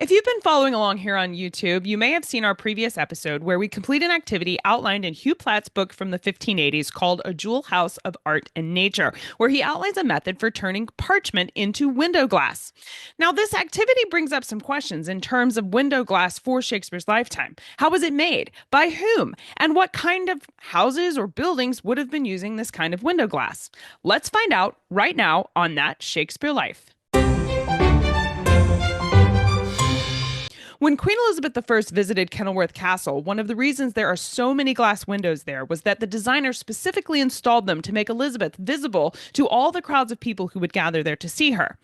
If you've been following along here on YouTube, you may have seen our previous episode where we complete an activity outlined in Hugh Plat's book from the 1580s called A Jewel House of Art and Nature, where he outlines a method for turning parchment into window glass. Now, this activity brings up some questions in terms of window glass for Shakespeare's lifetime. How was it made? By whom? And what kind of houses or buildings would have been using this kind of window glass? Let's find out right now on That Shakespeare Life. When Queen Elizabeth I visited Kenilworth Castle, one of the reasons there are so many glass windows there was that the designer specifically installed them to make Elizabeth visible to all the crowds of people who would gather there to see her.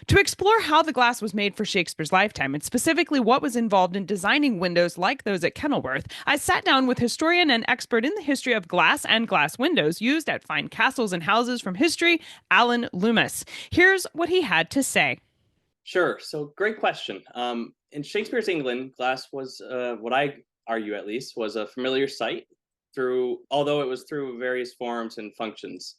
To explore how the glass was made for Shakespeare's lifetime, and specifically what was involved in designing windows like those at Kenilworth, I sat down with historian and expert in the history of glass and glass windows used at fine castles and houses from history, Alan Loomis. Here's what he had to say. Sure. So great question. In Shakespeare's England, glass was what I argue at least was a familiar sight although it was through various forms and functions.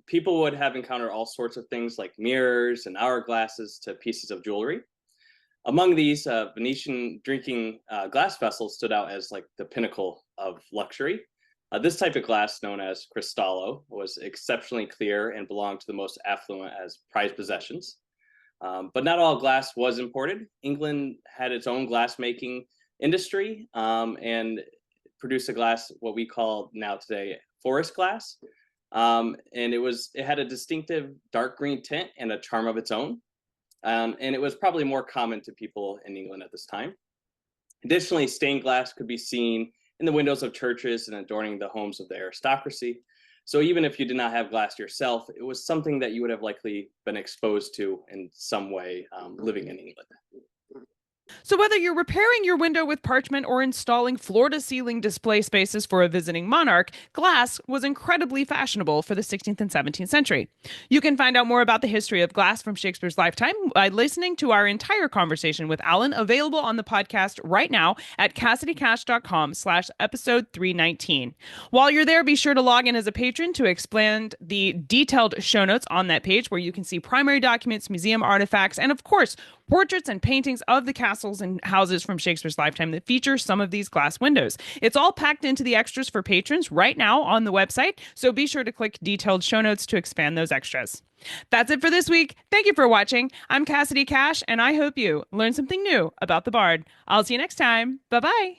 People would have encountered all sorts of things like mirrors and hourglasses to pieces of jewelry. Among these, Venetian drinking glass vessels stood out as like the pinnacle of luxury. This type of glass, known as cristallo, was exceptionally clear and belonged to the most affluent as prized possessions. But not all glass was imported. England had its own glass-making industry and produced a glass, what we call now today forest glass. And it had a distinctive dark green tint and a charm of its own. And it was probably more common to people in England at this time. Additionally, stained glass could be seen in the windows of churches and adorning the homes of the aristocracy. So even if you did not have glass yourself, it was something that you would have likely been exposed to in some way living in England. So, whether you're repairing your window with parchment or installing floor to ceiling display spaces for a visiting monarch, glass was incredibly fashionable for the 16th and 17th century. You can find out more about the history of glass from Shakespeare's lifetime by listening to our entire conversation with Alan, available on the podcast right now at CassidyCash.com/episode 319. While you're there, be sure to log in as a patron to expand the detailed show notes on that page, where you can see primary documents, museum artifacts, and of course, portraits and paintings of the castles and houses from Shakespeare's lifetime that feature some of these glass windows. It's all packed into the extras for patrons right now on the website, so be sure to click detailed show notes to expand those extras. That's it for this week. Thank you for watching. I'm Cassidy Cash, and I hope you learned something new about the Bard. I'll see you next time. Bye-bye.